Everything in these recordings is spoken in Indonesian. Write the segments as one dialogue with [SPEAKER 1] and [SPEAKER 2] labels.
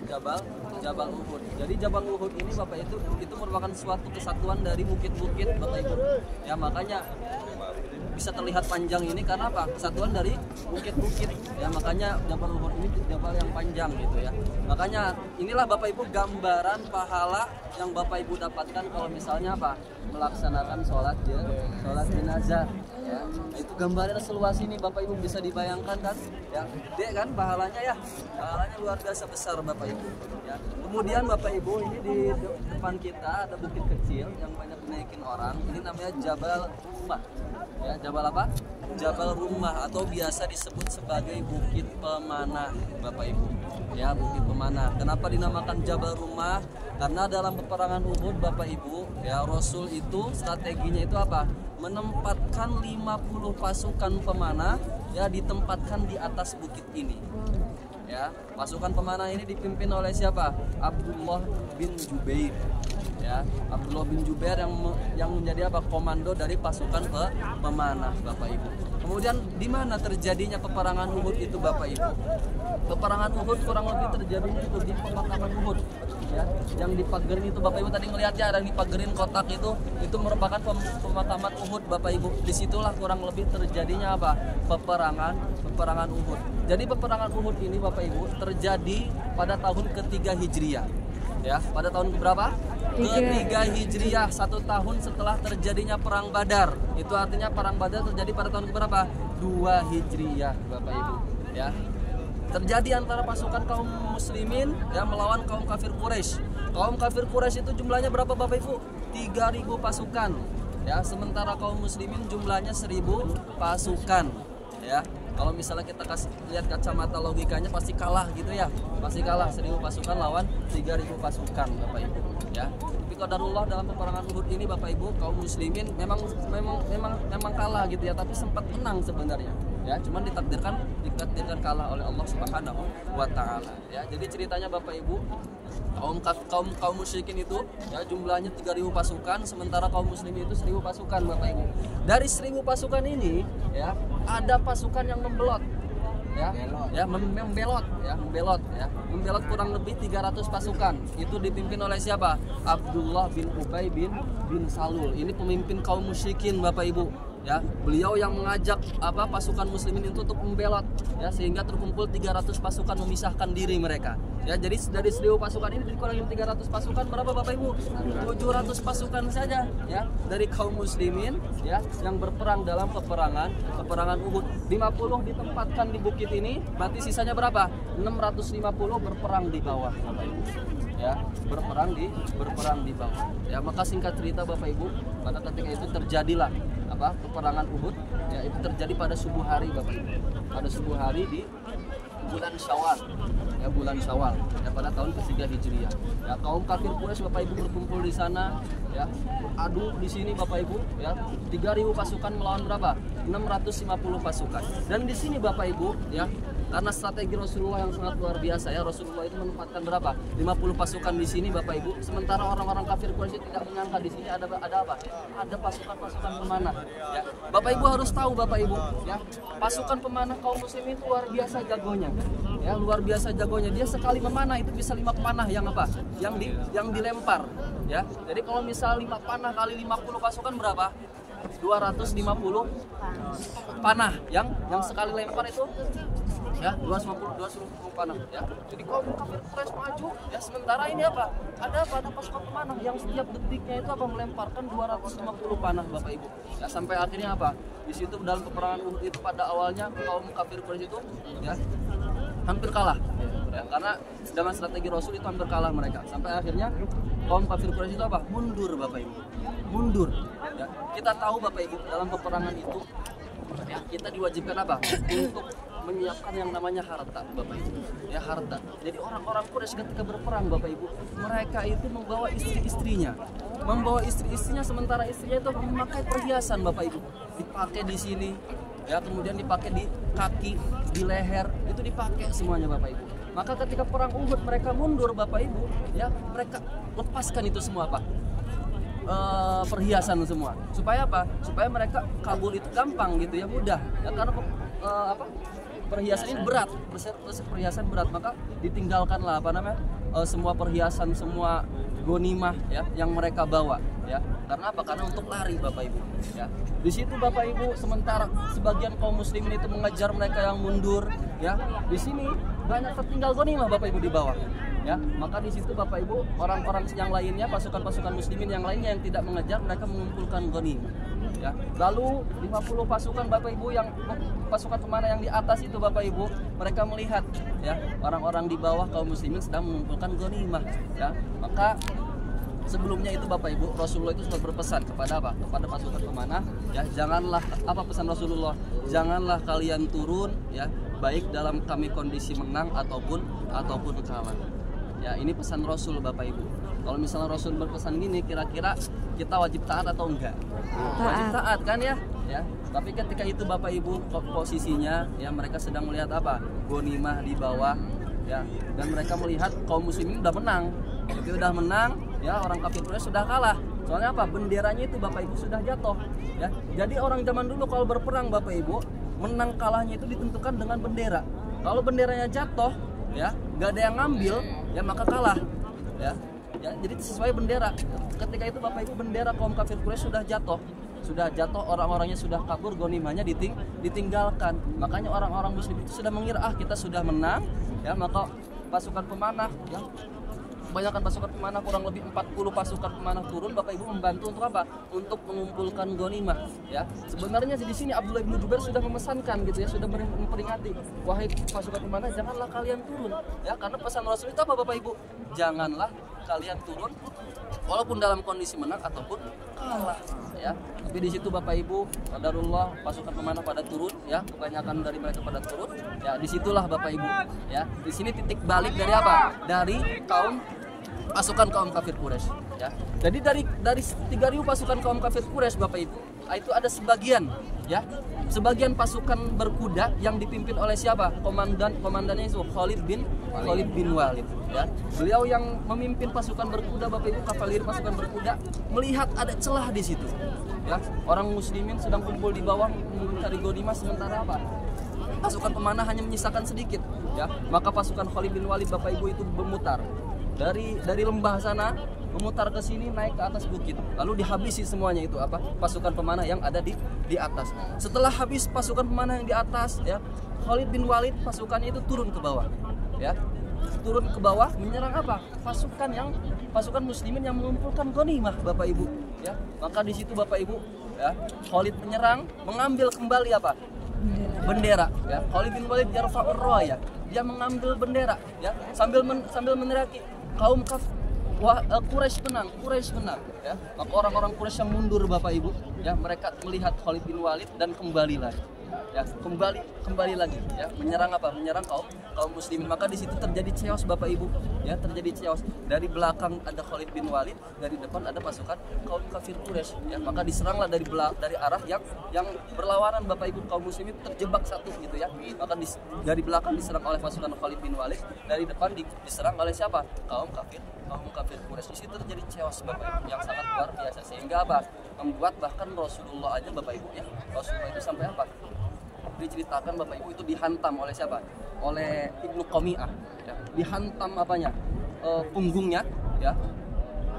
[SPEAKER 1] Jabal Jabal Uhud. Jadi Jabal Uhud ini Bapak itu merupakan suatu kesatuan dari bukit-bukit Bapak Ibu. Ya makanya bisa terlihat panjang ini karena apa? Kesatuan dari bukit-bukit. Ya makanya Jabal Uhud ini jabal yang panjang gitu ya. Makanya inilah Bapak Ibu gambaran pahala yang Bapak Ibu dapatkan kalau misalnya apa? Melaksanakan sholat jenazah. Ya, itu gambarnya seluas ini Bapak Ibu bisa dibayangkan kan? Ya, gede kan pahalanya ya? Pahalanya luar biasa besar Bapak Ibu. Ya. Kemudian Bapak Ibu ini di depan kita ada bukit kecil yang banyak dinaikin orang. Ini namanya Jabal Rumah. Ya, Jabal apa? Jabal Rumah atau biasa disebut sebagai Bukit Pemanah Bapak Ibu. Ya, Bukit Pemanah. Kenapa dinamakan Jabal Rumah? Karena dalam peperangan Uhud Bapak Ibu, ya Rasul itu strateginya itu apa? Menempatkan 50 pasukan pemanah ya ditempatkan di atas bukit ini. Ya, pasukan pemanah ini dipimpin oleh siapa? Abdullah bin Jubair. Ya, Abdullah bin Jubair yang menjadi apa? Komando dari pasukan pemanah Bapak Ibu. Kemudian di mana terjadinya peperangan Uhud itu Bapak Ibu? Peperangan Uhud kurang lebih terjadinya itu di pemakaman Uhud. Ya, yang dipagerin itu Bapak Ibu tadi ngelihatnya ada yang dipagerin kotak itu merupakan pemakaman Uhud Bapak Ibu. Disitulah kurang lebih terjadinya apa? Peperangan Uhud. Jadi peperangan Uhud ini Bapak Ibu terjadi pada tahun ketiga Hijriah. Ya, pada tahun berapa? Ketiga Hijriah, 1 tahun setelah terjadinya perang Badar. Itu artinya perang Badar terjadi pada tahun berapa? 2 Hijriah Bapak Ibu. Ya. Terjadi antara pasukan kaum muslimin ya melawan kaum kafir Quraisy. Kaum kafir Quraisy itu jumlahnya berapa Bapak Ibu? 3.000 pasukan. Ya, sementara kaum muslimin jumlahnya 1.000 pasukan. Ya. Kalau misalnya kita lihat kacamata logikanya pasti kalah gitu ya. Pasti kalah 1.000 pasukan lawan 3.000 pasukan Bapak Ibu. Ya. Tapi qadarullah dalam peperangan Uhud ini Bapak Ibu kaum muslimin memang kalah gitu ya, tapi sempat menang sebenarnya. Ya, cuman ditakdirkan kalah oleh Allah Subhanahu wa taala. Ya, jadi ceritanya Bapak Ibu, kaum musyrikin itu ya jumlahnya 3.000 pasukan, sementara kaum muslimin itu 1.000 pasukan Bapak Ibu. Dari 1.000 pasukan ini ya, ada pasukan yang membelot. Membelot kurang lebih 300 pasukan. Itu dipimpin oleh siapa? Abdullah bin Ubay bin Salul. Ini pemimpin kaum musyrikin Bapak Ibu. Ya, beliau yang mengajak pasukan muslimin itu untuk membelot ya, sehingga terkumpul 300 pasukan memisahkan diri mereka. Ya, jadi dari 1.000 pasukan ini dikurangin 300 pasukan berapa Bapak Ibu? 700 pasukan saja ya dari kaum muslimin ya yang berperang dalam peperangan Uhud. 50 ditempatkan di bukit ini, berarti sisanya berapa? 650 berperang di bawah Bapak Ibu. Ya, berperang di bawah. Ya, maka singkat cerita Bapak Ibu, pada ketika itu terjadilah peperangan Uhud ya, itu terjadi pada subuh hari Bapak Ibu. Pada subuh hari di bulan Syawal. Ya, bulan Syawal ya, pada tahun ketiga Hijriah. Ya, kaum kafir Quraisy Bapak Ibu berkumpul di sana ya. Adu di sini Bapak Ibu ya. 3.000 pasukan melawan berapa? 650 pasukan. Dan di sini Bapak Ibu ya, karena strategi Rasulullah yang sangat luar biasa ya, Rasulullah itu menempatkan berapa? 50 pasukan di sini Bapak Ibu. Sementara orang-orang kafir Quraisy tidak menyangka di sini ada apa? Ada pasukan-pasukan pemanah. Ya. Bapak Ibu harus tahu Bapak Ibu ya, pasukan pemanah kaum muslimin itu luar biasa jagonya. Ya, luar biasa jagonya. Dia sekali memanah itu bisa 5 panah yang apa? Yang dilempar. Ya. Jadi kalau misal 5 panah kali 50 pasukan berapa? 250 panah yang sekali lempar itu ya 250 panah ya. Jadi kaum kafir Quraisy maju ya, sementara ini apa? Ada pasukan pemanah yang setiap detiknya itu melemparkan 250 panah Bapak Ibu. Ya, sampai akhirnya apa? Di situ dalam peperangan Uhud itu pada awalnya kaum kafir Quraisy itu ya hampir kalah ya, karena dengan strategi Rasul itu hampir kalah mereka. Sampai akhirnya kaum kafir Quraisy itu mundur Bapak Ibu. Mundur ya. Kita tahu Bapak Ibu dalam peperangan itu ya, kita diwajibkan untuk menyiapkan yang namanya harta Bapak Ibu. Ya, harta. Jadi orang-orang Quraisy ketika berperang Bapak Ibu, mereka itu membawa istri-istrinya, sementara istrinya itu memakai perhiasan Bapak Ibu. Dipakai di sini ya, kemudian dipakai di kaki, di leher, itu dipakai semuanya Bapak Ibu. Maka ketika perang Uhud mereka mundur Bapak Ibu ya, mereka lepaskan itu semua perhiasan semua. Supaya apa? Supaya mereka kabur itu gampang gitu ya, mudah. Ya, karena perhiasan ini berat, perhiasan berat, maka ditinggalkanlah semua perhiasan, semua gonimah ya yang mereka bawa ya. Karena apa? Karena untuk lari Bapak Ibu ya. Di situ Bapak Ibu, sementara sebagian kaum muslimin itu mengejar mereka yang mundur ya. Di sini banyak tertinggal gonimah Bapak Ibu di bawah ya. Maka di situ Bapak Ibu, orang-orang yang lainnya, pasukan-pasukan muslimin yang lainnya yang tidak mengejar, mereka mengumpulkan ghanimah ya. Lalu 50 pasukan Bapak Ibu, yang pasukan pemanah yang di atas itu Bapak Ibu, mereka melihat ya orang-orang di bawah kaum muslimin sedang mengumpulkan ghanimah ya. Maka sebelumnya itu Bapak Ibu, Rasulullah itu sudah berpesan kepada apa? Kepada pasukan pemanah ya, janganlah, apa pesan Rasulullah? Janganlah kalian turun ya, baik dalam kami kondisi menang ataupun kalah. Ya, ini pesan Rasul Bapak Ibu. Kalau misalnya Rasul berpesan gini, kira-kira kita wajib taat atau enggak? Wajib taat kan ya? Ya. Tapi ketika itu Bapak Ibu posisinya ya, mereka sedang melihat apa? Ghanimah di bawah ya, dan mereka melihat kaum muslimin udah menang. Jadi udah menang ya, orang kafir Quraisy sudah kalah. Soalnya apa? Benderanya itu Bapak Ibu sudah jatuh ya. Jadi orang zaman dulu kalau berperang Bapak Ibu, menang kalahnya itu ditentukan dengan bendera. Kalau benderanya jatuh ya, nggak ada yang ngambil ya, maka kalah ya. Jadi sesuai bendera. Ketika itu Bapak Ibu, bendera kaum kafir Quraisy sudah jatuh, orang-orangnya sudah kabur, ghanimahnya ditinggalkan. Makanya orang-orang muslim itu sudah mengira kita sudah menang ya, maka pasukan pemanah ya, kebanyakan pasukan pemanah, kurang lebih 40 pasukan pemanah turun Bapak Ibu, membantu untuk apa? Untuk mengumpulkan ghanimah ya. Sebenarnya di sini Abdullah bin Jubair sudah memesankan gitu ya, sudah memperingati, wahai pasukan pemanah, janganlah kalian turun ya. Karena pesan Rasul itu apa Bapak Ibu? Janganlah kalian turun walaupun dalam kondisi menang ataupun kalah ya. Tapi di situ Bapak Ibu, qadarullah, pasukan pemanah pada turun ya, kebanyakan dari mereka pada turun ya. Disitulah Bapak Ibu ya, di sini titik balik dari apa? Dari pasukan kaum kafir Quraisy ya. Jadi dari 3.000 pasukan kaum kafir Quraisy Bapak Ibu, itu ada sebagian pasukan berkuda yang dipimpin oleh siapa? Komandannya itu Khalid bin Walid ya. Beliau yang memimpin pasukan berkuda Bapak Ibu, kavaleri pasukan berkuda, melihat ada celah di situ ya. Orang muslimin sedang kumpul di bawah mencari ghanimah, sementara apa? Pasukan pemanah hanya menyisakan sedikit ya. Maka pasukan Khalid bin Walid Bapak Ibu itu memutar dari lembah sana, memutar ke sini, naik ke atas bukit, lalu dihabisi semuanya itu apa? Pasukan pemanah yang ada di atas. Setelah habis pasukan pemanah yang di atas ya, Khalid bin Walid pasukannya itu turun ke bawah ya. Turun ke bawah menyerang apa? Pasukan muslimin yang mengumpulkan ghanimah Bapak Ibu ya. Maka di situ Bapak Ibu ya, Khalid menyerang, mengambil kembali apa? Bendera ya. Khalid bin Walid yarfa'ur raya, dia mengambil bendera ya, sambil meneriaki, kaum Quraisy menang ya. Maka orang-orang Quraisy yang mundur Bapak Ibu ya, mereka melihat Khalid bin Walid dan kembali lagi ya, kembali lagi ya, menyerang kaum muslimin. Maka di situ terjadi chaos Bapak Ibu ya, terjadi chaos. Dari belakang ada Khalid bin Walid, dari depan ada pasukan kaum kafir Quraisy ya. Maka diseranglah dari arah yang berlawanan Bapak Ibu, kaum muslimin terjebak satu gitu ya. Maka dari belakang diserang oleh pasukan Khalid bin Walid, dari depan diserang oleh siapa? Kaum kafir Quraisy. Di situ terjadi chaos Bapak Ibu yang sangat luar biasa, sehingga apa? Membuat bahkan Rasulullah aja Bapak Ibu ya, Rasulullah itu sampai apa? Diceritakan Bapak Ibu itu dihantam oleh siapa? Oleh Ibnu Qami'ah ya. Dihantam apanya? Punggungnya ya,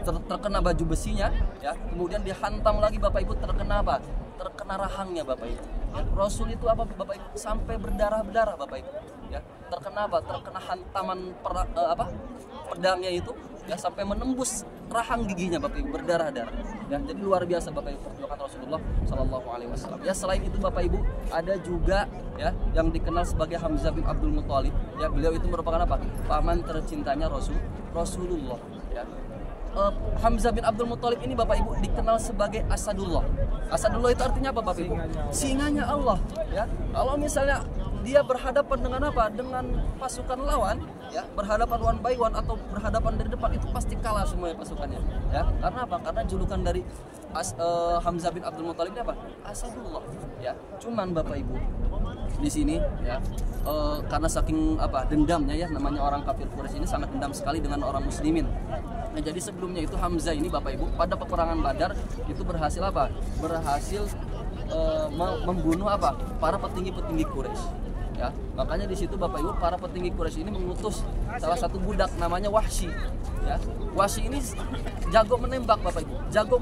[SPEAKER 1] terkena baju besinya ya. Kemudian dihantam lagi Bapak Ibu, terkena apa? Terkena rahangnya Bapak Ibu ya. Rasul itu apa Bapak Ibu? Sampai berdarah-berdarah Bapak Ibu ya. Terkena apa? Terkena hantaman pedangnya itu ya, sampai menembus rahang giginya Bapak Ibu, berdarah-darah ya. Jadi luar biasa Bapak Ibu perjuangan Rasulullah Shallallahu Alaihi Wasallam ya. Selain itu Bapak Ibu, ada juga ya yang dikenal sebagai Hamzah bin Abdul Muthalib ya. Beliau itu merupakan apa? Paman tercintanya Rasulullah ya. Hamzah bin Abdul Muthalib ini Bapak Ibu dikenal sebagai Asadullah. Asadullah itu artinya apa Bapak Ibu? Singanya Allah ya. Kalau misalnya dia berhadapan dengan apa? Dengan pasukan lawan ya, berhadapan one by one atau berhadapan dari depan, itu pasti kalah semuanya pasukannya ya. Karena apa? Karena julukan dari Hamzah bin Abdul Muthalib ini apa? Asadullah ya. Cuman Bapak Ibu di sini ya, karena saking apa dendamnya ya, namanya orang kafir Quraisy ini sangat dendam sekali dengan orang muslimin. Nah, jadi sebelumnya itu Hamzah ini Bapak Ibu pada peperangan Badar itu berhasil apa? Berhasil membunuh apa? Para petinggi-petinggi Quraisy ya. Makanya di situ Bapak Ibu para petinggi Quraisy ini mengutus salah satu budak namanya Wahsy, ya. Wahsy ini jago menembak Bapak Ibu, jago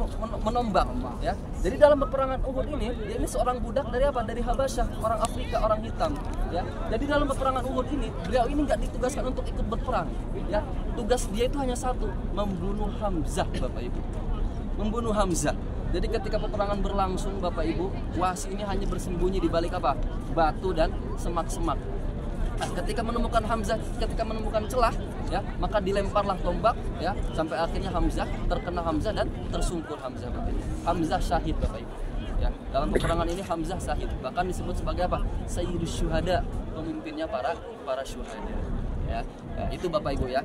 [SPEAKER 1] menombak, ya. Jadi dalam peperangan Uhud ini, dia ini seorang budak dari apa? Dari Habasyah, orang Afrika, orang hitam, ya. Jadi dalam peperangan Uhud ini, beliau ini nggak ditugaskan untuk ikut berperang, ya. Tugas dia itu hanya satu, membunuh Hamzah, Bapak Ibu. Membunuh Hamzah. Jadi ketika peperangan berlangsung Bapak Ibu, Wahsy ini hanya bersembunyi di balik apa? Batu dan semak-semak. Nah, ketika menemukan Hamzah, ketika menemukan celah, ya, maka dilemparlah tombak, ya, sampai akhirnya terkena Hamzah dan tersungkur Hamzah, Bapak Ibu. Hamzah syahid, Bapak Ibu. Ya, dalam peperangan ini Hamzah syahid, bahkan disebut sebagai apa? Sayyidus Syuhada, pemimpinnya para syuhada. Ya, itu Bapak Ibu, ya.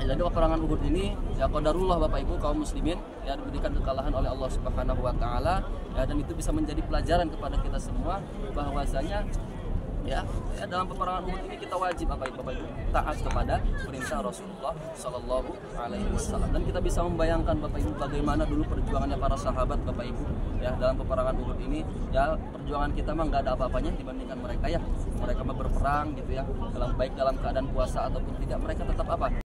[SPEAKER 1] Jadi peperangan Uhud ini ya qadarullah Bapak Ibu kaum muslimin ya diberikan kekalahan oleh Allah Subhanahu wa taala, ya, dan itu bisa menjadi pelajaran kepada kita semua bahwasanya ya dalam peperangan Uhud ini kita wajib Bapak Ibu taat kepada perintah Rasulullah Shallallahu alaihi wasallam. Dan kita bisa membayangkan Bapak Ibu bagaimana dulu perjuangannya para sahabat Bapak Ibu ya dalam peperangan Uhud ini. Ya perjuangan kita mah nggak ada apa-apanya dibandingkan mereka, ya. Mereka berperang gitu ya, baik dalam keadaan puasa ataupun tidak, mereka tetap apa?